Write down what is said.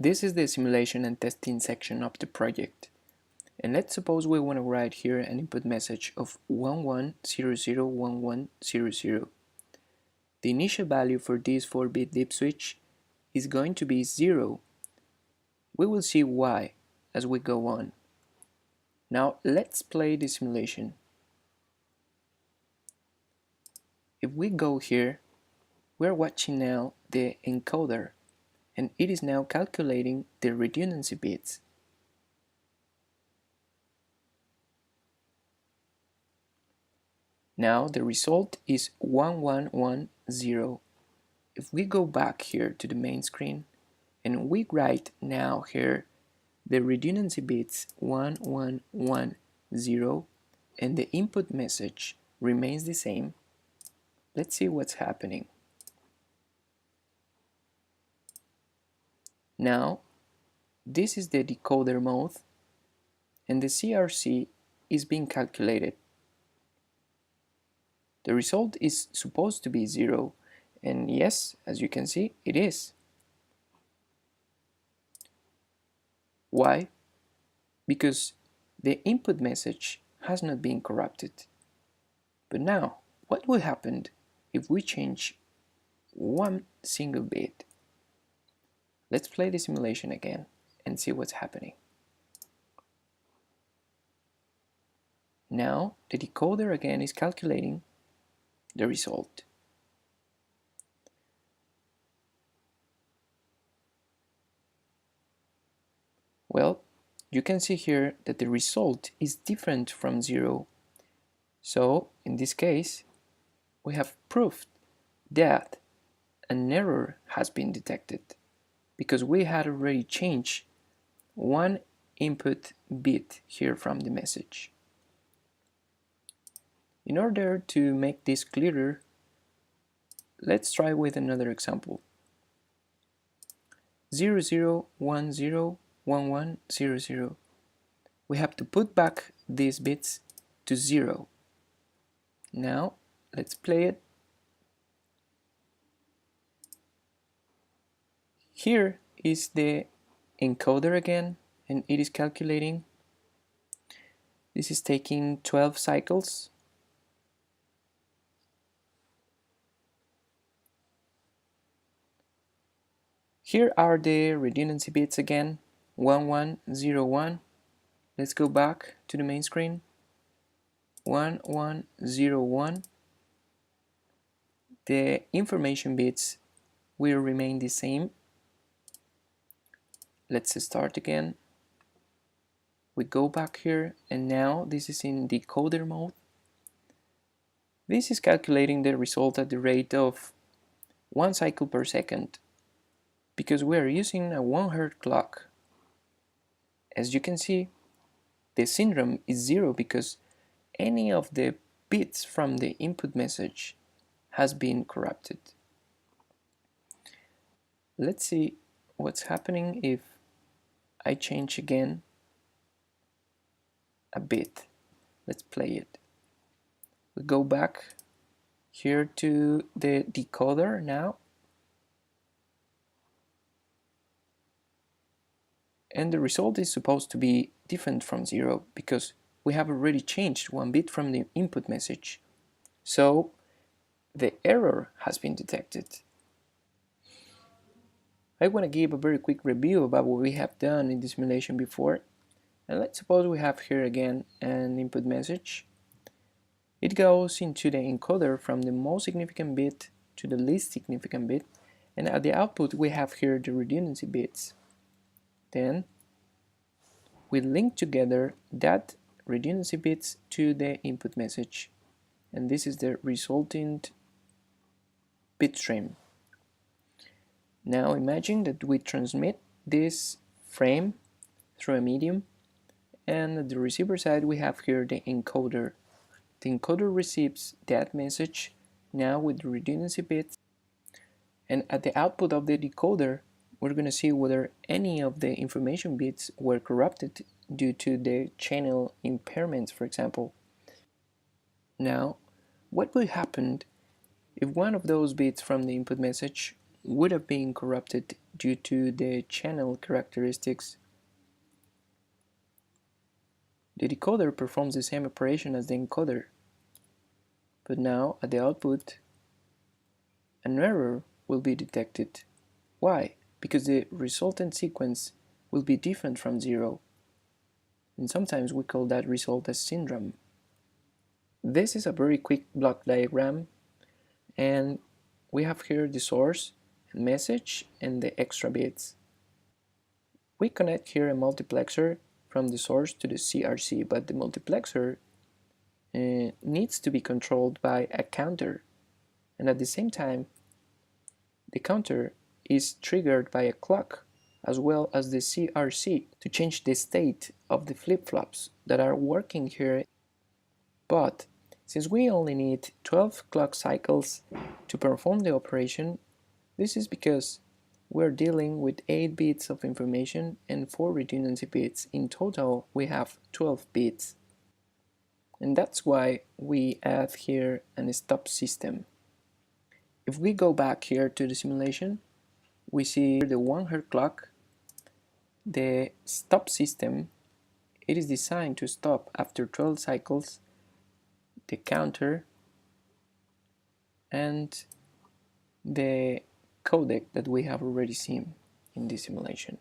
This is the simulation and testing section of the project. And let's suppose we want to write here an input message of 11001100. The initial value for this 4-bit dip switch is going to be 0. We will see why as we go on. Now let's play the simulation. If we go here, we're watching now the encoder, and it is now calculating the redundancy bits. Now the result is 1110. If we go back here to the main screen and we write now here the redundancy bits 1110 and the input message remains the same, let's see what's happening. Now this is the decoder mode and the CRC is being calculated. The result is supposed to be 0, and yes, as you can see, it is. Why? Because the input message has not been corrupted. But now, what will happen if we change one single bit? Let's play the simulation again and see what's happening. Now, the decoder again is calculating the result. Well, you can see here that the result is different from 0. So, in this case, we have proved that an error has been detected because we had already changed one input bit here from the message. In order to make this clearer, let's try with another example. 00101100. We have to put back these bits to 0. Now let's play it. Here is the encoder again, and it is calculating. This is taking 12 cycles. Here are the redundancy bits again, 1101. Let's go back to the main screen. 1101. The information bits will remain the same. Let's start again. We go back here, and now this is in decoder mode. This is calculating the result at the rate of 1 cycle per second, because we are using a 1 Hz clock. As you can see, the syndrome is 0 because any of the bits from the input message has been corrupted. Let's see what's happening if I change again a bit. Let's play it. We go back here to the decoder now. And the result is supposed to be different from 0 because we have already changed one bit from the input message. So the error has been detected. I want to give a very quick review about what we have done in the simulation before. And let's suppose we have here again an input message. It goes into the encoder from the most significant bit to the least significant bit, and at the output we have here the redundancy bits. Then we link together that redundancy bits to the input message, and this is the resulting bit stream. Now imagine that we transmit this frame through a medium, and at the receiver side we have here the encoder. The encoder receives that message now with the redundancy bits, and at the output of the decoder we're going to see whether any of the information bits were corrupted due to the channel impairments, for example. Now, what will happen if one of those bits from the input message would have been corrupted due to the channel characteristics. The decoder performs the same operation as the encoder, but now at the output, an error will be detected. Why? Because the resultant sequence will be different from 0, and sometimes we call that result as syndrome. This is a very quick block diagram, and we have here the source, and message, and the extra bits. We connect here a multiplexer from the source to the CRC, but the multiplexer needs to be controlled by a counter, and at the same time the counter is triggered by a clock as well as the CRC to change the state of the flip-flops that are working here. But since we only need 12 clock cycles to perform the operation, this is because we're dealing with 8 bits of information and 4 redundancy bits. In total, we have 12 bits. And that's why we add here an stop system. If we go back here to the simulation, we see the 1 Hz clock. The stop system, it is designed to stop after 12 cycles, the counter, and the codec that we have already seen in this simulation.